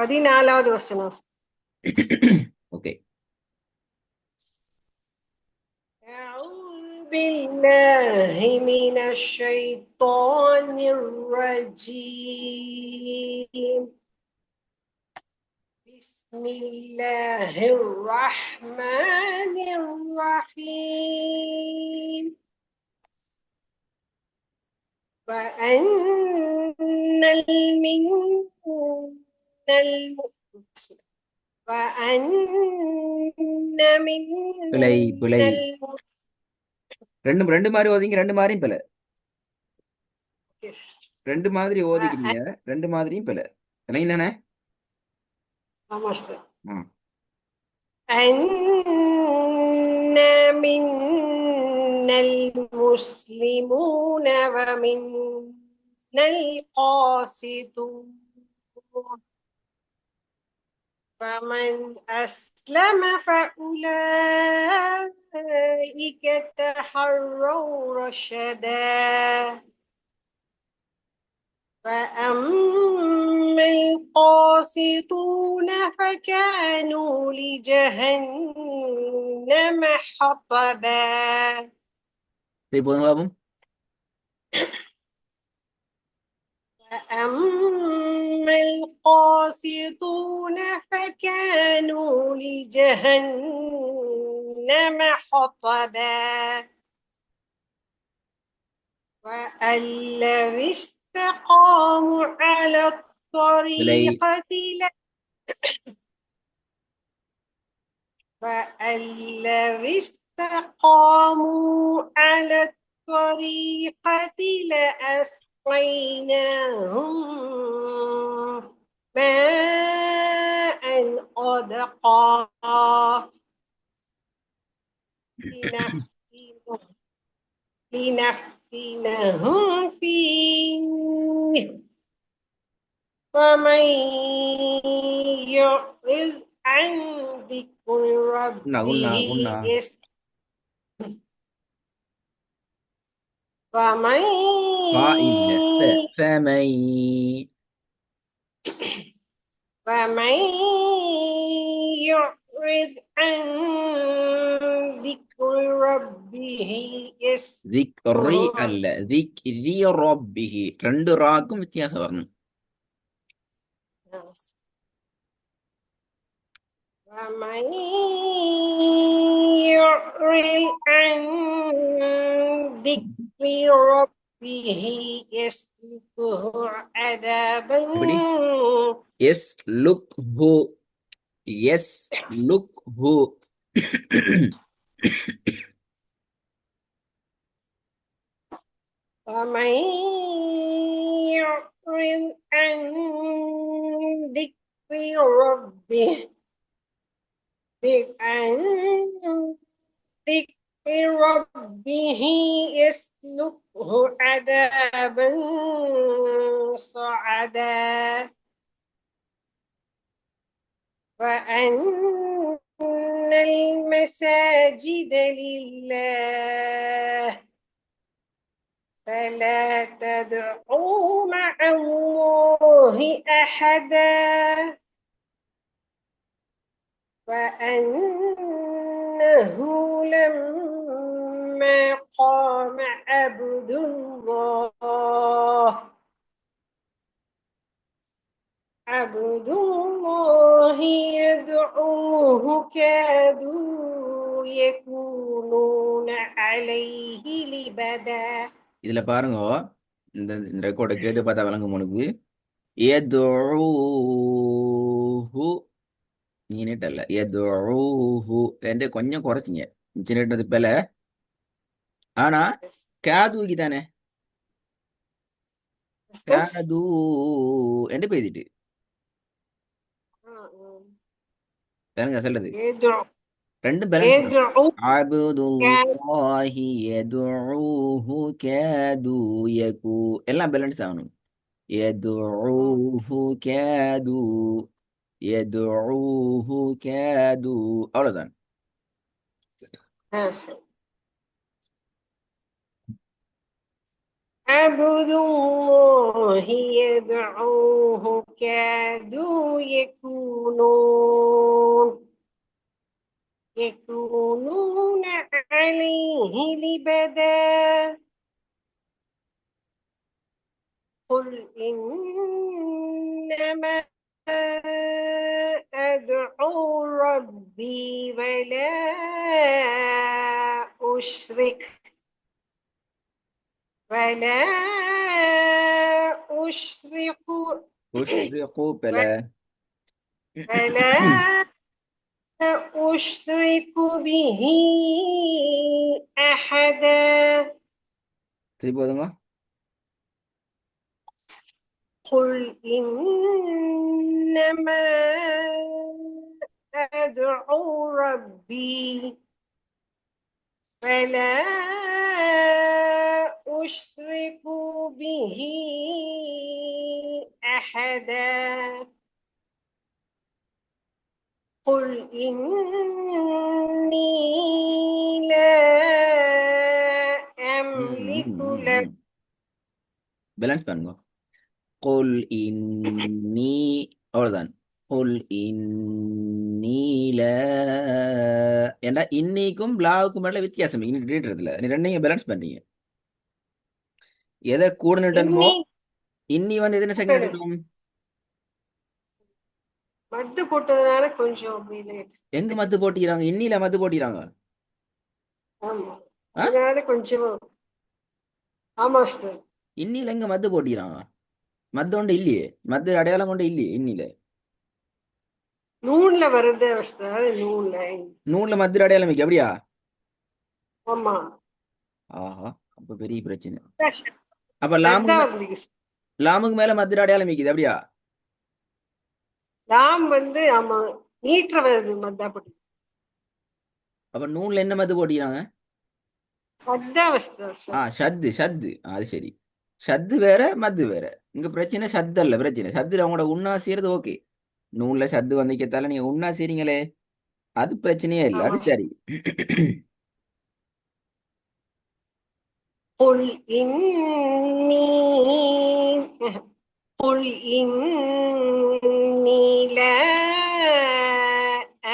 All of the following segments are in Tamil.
பதினாலாவது வசனம். ஓகே. أعوذ بالله من الشيطان الرجيم. بسم الله الرحمن الرحيم. وأن பிழை பிழை. ரெண்டு மாதிரி ஓதிங்க, ரெண்டு மாதிரியும் பிழை. ரெண்டு மாதிரி ஓதிக்கிறீங்க, ரெண்டு மாதிரியும் பிழை. என்னண்ணே? أن منا المسلمون ومنا القاسطون فمن أسلم فأولئك تحروا رشدا فأما القاسطون فكانوا لجهنم حطبا. فأما القاسطون فكانوا لجهنم حطبا وأن لو استقاموا على الطريقة وأن لو استقاموا على الطريقة لأسقيناهم ماء غدقا لنفتنهم فيه ومن يعرض عن ذكر ربه ومن يعرض عن ذكر ربه ذكري அல்ல, ذكري ربه. ரெண்டு ராக்கும் வித்தியாசம் வரணும். ومن يعرض عن ذكر ربه يسلكه عذابا يسلكه ومن يعرض عن ذكر ربه يسلكه عذابا صعدا وأن المساجد لله فلا تدعوا مع الله أحدا وأنه لما قام عبد الله يدعوه كادوا يكونون عليه لبدا. இதுல பாருங்க, இந்த ரெக்கார்டை கேட்டு பார்த்தா விளங்கும் உனக்கு. நீ நீட்டல்ல, என்று கொஞ்சம் குறைச்சிங்க. நீட்டது பிழை. ஆனா காதுக்கு தானே காது என்று பேசிட்டு சொல்றது ரெண்டும் பேலன்ஸ். எல்லாம் பேலன்ஸ் ஆகணும். அவ்வளவுதான். عبد الله يدعوه كادوا يكونون عليه لبدا قل إنما أدعو ربي ولا أشرك أشرق بلا. ولا أشرك به أحدا திருப்பி போதுங்க. قل إنما أدعو ربي ولا أشرك به أحدا قل إني لا أملك لك பேலன்ஸ் பண்ணுங்க. قل إني அவ்வளவுதான். قل إني لا. ஏண்டா இன்னிக்கும் லாவுக்கும் மேல வித்தியாசம் இன்னின்றதுல நீ ரெண்டையும் பேலன்ஸ் பண்றீங்க. எதை கூட நிட்டணுமோ إني இன்னி வந்து எத்தனை செகண்ட் எடுக்கணும்? மத்து போட்டதுனால கொஞ்சம் அப்படி லேட். எங்க மத்து போட்டிக்கிறாங்க? இன்னில மத்து போட்டிக்கிறாங்க. ஆமா ஆ? அதனால கொஞ்சம். ஆமா சார். இன்னில எங்க மத்து போட்டிக்கிறாங்க? மத்து கொண்டு இல்லையே, மத்து அடையாளம் கொண்டு இல்லையே இன்னில. நூல்ல வருது சார், நூல்ல. நூல்ல மத்து அடையாளம் வைக்க அப்படியா? ஆமா ஆஹா, அப்ப பெரிய பிரச்சனை. சத்தா அப்ப வந்திருக்கு sir. லாமுக்கு மேல மத்து அடையாளம் வைக்குது அப்படியா? லாம் வந்து ஆமா நீட்டுற வருது மத்தாப்பட்டி. அப்ப நூல்ல என்ன மத்து போட்டிக்கிறாங்க? சத்தாவஸ்தா சார். ஷத்து ஷத்து. அது சரி. ஷத்து வேற மத்து வேற. இங்க பிரச்சனை ஷத்து அல்ல பிரச்சனை. ஷத்துல அவங்களோட உண்ணா செய்யறது ஓகே. நூல்ல ஷத்து வந்திக்கத்தால நீங்க உண்ணா செய்றீங்களே, அது பிரச்சனையே இல்லை, அது ஆமா சரி. قل إني قل إني لا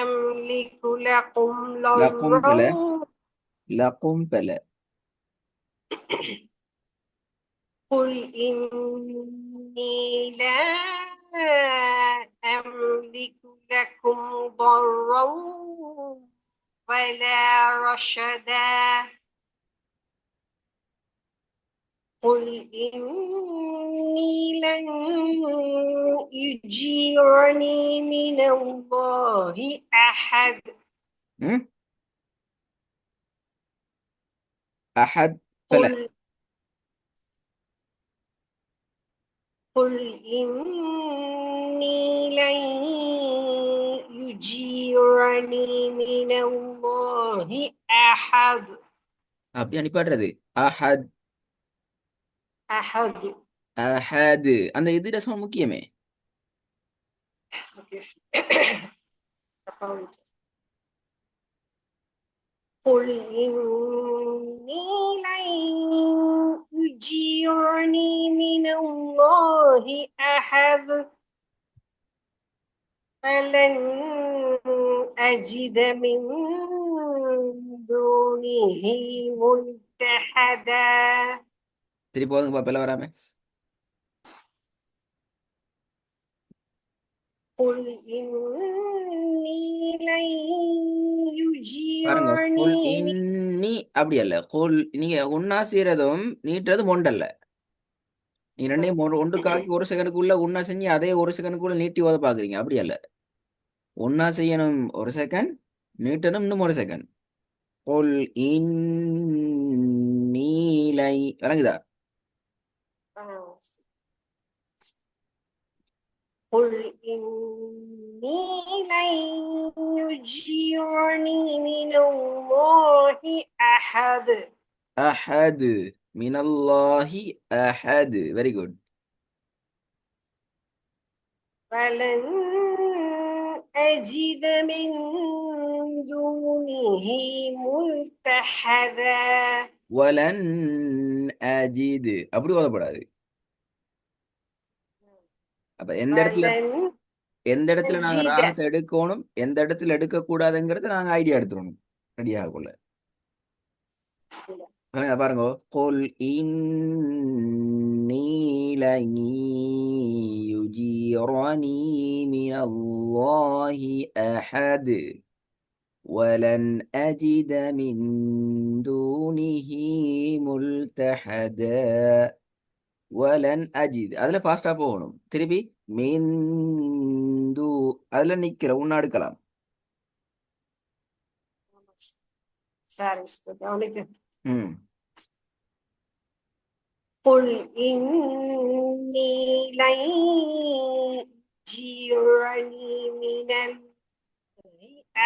أملك لكم லக்கும் ضرا பல லக்கும் பல. قل إني لا أملك لكم ضرا ولا رشدا قل إني لن يجيرني من الله أحد ம்? அஹத் பல. قل إني لن يجيرني من الله أحد அப்படி அனுப்பாடுறது. அஹத் أحد. அஹது அந்த இது ரசம் முக்கியமே. Okay. قل إني لن يجيرني من الله أحد فلن أجد من دونه ملتحدا திருப்பி போதுங்க பாப்பல வராம. قل إني لن பாருங்க, குல் يجيرني இன்னி அப்படி அல்ல. குல் நீங்க உண்ணா செய்யறதும் நீட்டுறது மொண்டல்ல. நீ ரெண்டையும் ஒன்றுக்காக்கி ஒரு செகண்டுக்குள்ள உண்ணா செஞ்சு அதே ஒரு செகண்டுக்குள்ள நீட்டி ஓத பாக்குறீங்க. அப்படி அல்ல. ஒன்னா செய்யணும் ஒரு செகண்ட், நீட்டணும் இன்னும் ஒரு செகண்ட். குல் இன்னீலை விளங்குதா? قل إني لن يجيرني من الله أحد அஹது மினல்லாஹி அஹது. Very good. فلن أجد من دونه ملتحدا வலன் அஜிது அப்படி ஓதப்படாது. அப்ப ولن எந்த இடத்துல நாங்க أجد ராகத்தை எடுக்கணும், எந்த இடத்துல எடுக்க கூடாதுங்கிறத நாங்க ஐடியா எடுத்துடணும் ரெடியாக கொள்ள. بسم الله பாருங்க, قل إني لن يجيرني من الله أحد ولن أجد من دونه ملتحدا ولن أجد அதுல ஃபாஸ்டா போகணும். திருப்பி மிந்து அதுல நிக்கிற உன்ன எடுக்கலாம். ساري استدعوني ம் قل إني لن يجيرني من الله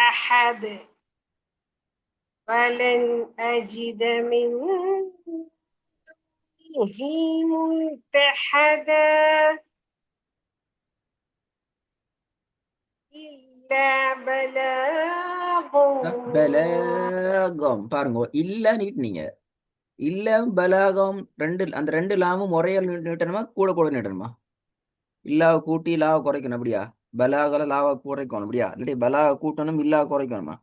أحد ولن أجد من دونه ملتحدا إلا بلاغ பலாகம் பாருங்க, இல்ல நீட்டினீங்க. இல்ல பலாகம் ரெண்டு, அந்த ரெண்டு லாமும் ஒரே நீட்டணுமா கூட கூட நீட்டணுமா? இல்லாவ கூட்டி லாவை குறைக்கணும் அப்படியா? பலாகல லாவை குறைக்கணும் அப்படியா? இல்லாட்டி பலாவை கூட்டணும் இல்லாவை குறைக்கணுமா?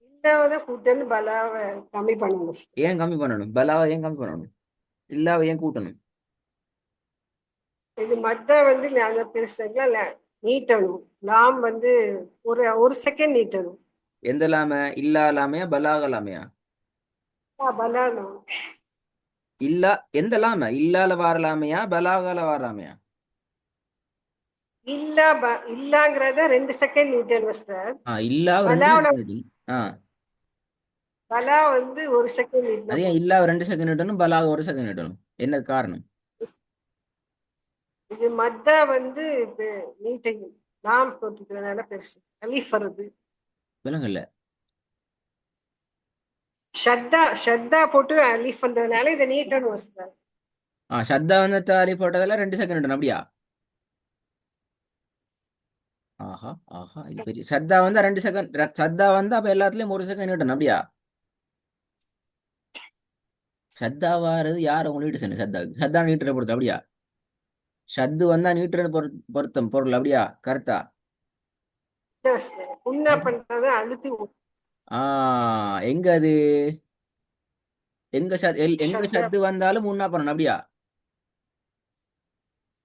இல்லாத கூட்டன்னு பலாவை கம்மி பண்ணணும். ஏன் கம்மி பண்ணணும்? பலாவை ஏன் கம்மி பண்ணணும்? இல்லாவை ஏன் கூட்டணும்? இது மத்த வந்து அந்த பெருசுல நீட்டணும். லாம் வந்து ஒரு ஒரு செகண்ட் நீட்டணும். எந்த லாம? இல்லா லாமையா பலாக லாமையா? பலானம் இல்லா எந்த லாம? இல்லால வாரலாமையா பலாகால வாரலாமையா? இல்லாங்கிறத 2 செகண்ட் நீட்டணும் சார். இல்லாவ ரெண்டு பலாவோட செகண்ட். பலா வந்து ஒரு செகண்ட் நீட்டினா அதே போதும். இல்லாவ 2 செகண்ட் நீட்டணும், பலாக 1 செகண்ட் நீட்டணும். என்ன காரணம்? இது மத்தா வந்து நீட்டையும் லாம் போட்டுக்கிறதுனால பெருசு அலீஃப் வருது. விலங்கல்ல ஷத்தா போட்டு அலீஃப் வந்ததுனால இதை நீட்டணும் சார். ஷத்தா வந்து தாலி போட்டதெல்லாம் 2 செகண்ட் நீட்டணும் அப்படியா? ஆஹா ஆஹா, இது பெரிய சத்தா வந்தா 2 செகண்ட், சத்தா வந்தா அப்ப எல்லாத்துலயும் 1 செகண்ட் நீட்டணும் அப்படியா? சத்தா வாரது யார் உங்க நீட்டு சொன்ன? சத்தா நீட்டுற பொறுத்து அப்படியா? சத்து வந்தா நீட்டுற பொருத்தம் பொருள் அப்படியா? கரெக்டா? உன்ன பண்றது அழுத்தி எங்க அது? எங்க எங்க சத்து வந்தாலும் முன்னா பண்ணணும் அப்படியா?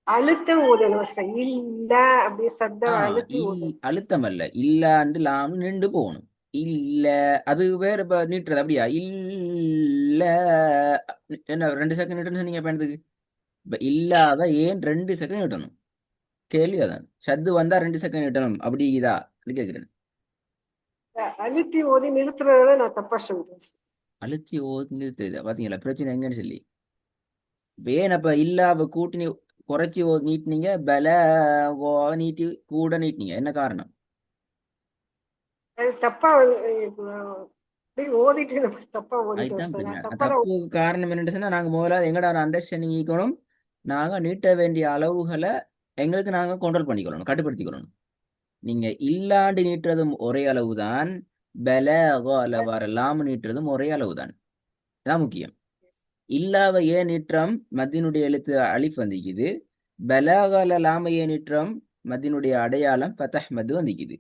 அழுத்த ஊதணும். இல்ல அப்படி சத்த அழுத்தி ஊதணும். அழுத்தம் அல்ல, இல்லாண்டு லாம் நின்று போகணும். இல்ல அது வேற நீட்டுறது அப்படியா? இல்ல என்ன 2 செகண்ட் நீட்டுன்னு சொன்னீங்க பயணத்துக்கு? இப்ப இல்லாத ஏன் 2 செகண்ட் நீட்டணும்? கேள்வி அதான். சத்து வந்தா 2 செகண்ட் நீட்டணும் அப்படி இதா கேட்கிறேன். அழுத்தி ஓதி நிறுத்துறத நான் தப்பா சொல்றேன். அழுத்தி ஓதி நிறுத்துது பாத்தீங்களா பிரச்சனை எங்கன்னு சொல்லி. ஏன் அப்ப இல்லாவ கூட்டி குறைச்சி நீட்டினீங்க, பல நீட்டி கூட நீட்டினீங்க, என்ன காரணம்? அது தப்பா ஓதிட்டு தப்பா அதுதான் ஓதிட்டு தப்பு. காரணம் என்னன்னு சொன்னா, நாங்க முதல்ல எங்கடா அண்டர்ஸ்டாண்டிங் ஈக்கணும். நாங்க நீட்ட வேண்டிய அளவுகளை எங்களுக்கு நாங்க கண்ட்ரோல் பண்ணிக்கணும், கட்டுப்படுத்திக்கணும். நீங்க இல்லாண்டு நீட்டுறதும் ஒரே அளவுதான், பலகால வர லாம நீட்டுறதும் ஒரே அளவுதான். இதான் முக்கியம். இல்லாவ ஏன் நீற்றம் மத்தினுடைய எழுத்து அலிஃப் வந்திக்குது, பலகால லாம ஏன் நீற்றம் மத்தினுடைய அடையாளம் ஃபதஹ்மது வந்திக்குது.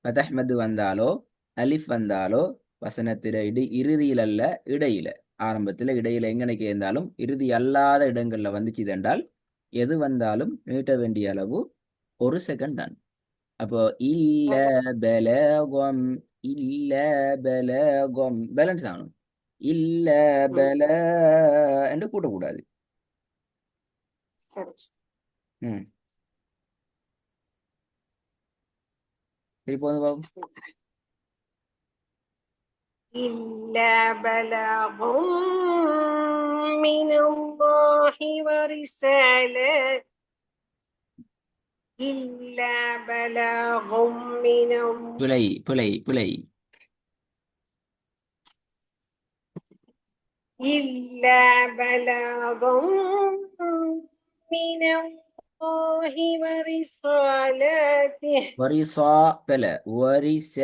ஃபதஹ்மது வந்தாலோ அலிஃப் வந்தாலோ வசனத்தில இறுதியில் அல்ல இடையில, ஆரம்பத்தில் இடையில எங்கனைக்கு இருந்தாலும் இறுதி அல்லாத இடங்கள்ல வந்துச்சு என்றால் எது வந்தாலும் நீட்ட வேண்டிய அளவு 1 செகண்ட் தான். அப்போ இல்ல பலகம், இல்ல பலகம் பேலன்ஸ் ஆகணும். இல்ல பல என்று கூட்டக்கூடாது. ம் சரி போதும் பாபு. إلا بلاغ من الله ورسالته إلا بلاغ من الله பிழை பிழை பிழை. إلا بلاغ من الله ورسالاته வரிசா பெல வரிச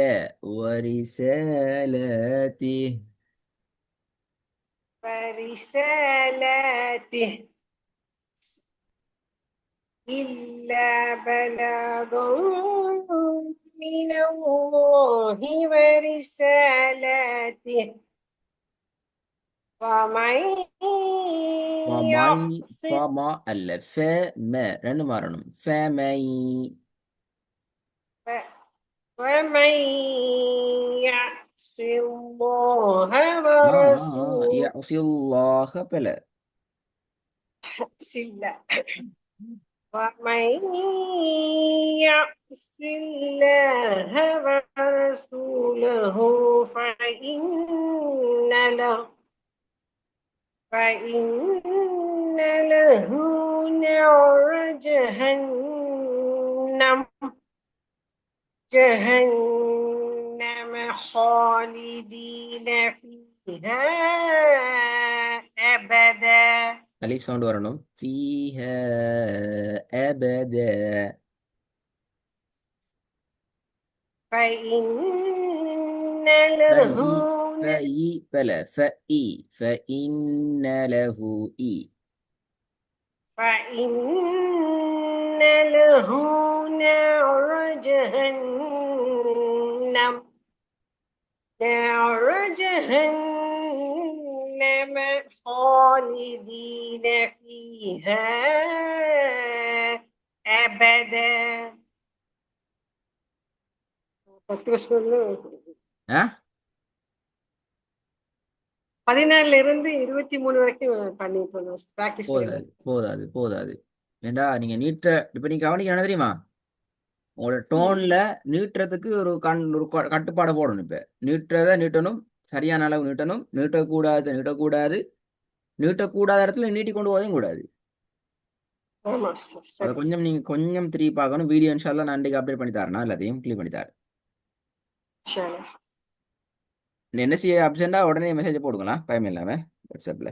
வரிசலாத்தி ورسالاته إلا بلاغا من الله ورسالاته ومن ஃபமை يعص ஃபமா அல்ல ஃப ம ரெண்டு மாறணும் ஃபமை ومن يعص الله ஆ ورسوله யஸில்லாஹ பெல ومن يعص الله ورسوله فإن له نار جهنم خالدين فيها أبدا அலிஃப் சவுண்ட் வரணும் ஃபீஹ அபத فإن له ஃபஇ ஃபஇ பெல ஃபஇ ஃபஇன்ன லஹு இ فإن له نار جهنم خالدين فيها أبدا ஆ 14 இருந்து 23 வரைக்கும் பண்ணிட்டு பிராக்டிஸ் போதாது பண்ணிடுவோம். போதாது போதாது ஏண்டா நீங்க நீட்ட இப்ப நீங்க கவனிக்க என்ன தெரியுமா உங்களோட டோன்ல நீட்டுறதுக்கு ஒரு கட்டுப்பாடை போடணும் இப்ப நீட்டுறத நீட்டணும் சரியான அளவு நீட்டணும் நீட்டக்கூடாத இடத்துல நீட்டி கொண்டு போதையும் கூடாது ஆமா அதை சரி கொஞ்சம் நீங்க கொஞ்சம் திருப்பி பார்க்கணும் வீடியோ இன்ஷால்லா நான் அன்றைக்கு அப்டேட் பண்ணி தரேன் எல்லாத்தையும் கிளிக் பண்ணி தரேன் சரி என்ன செய்ய அப்செண்டா உடனே மெசேஜ் போடுங்களா டைம் இல்லாம வாட்ஸ்அப்ல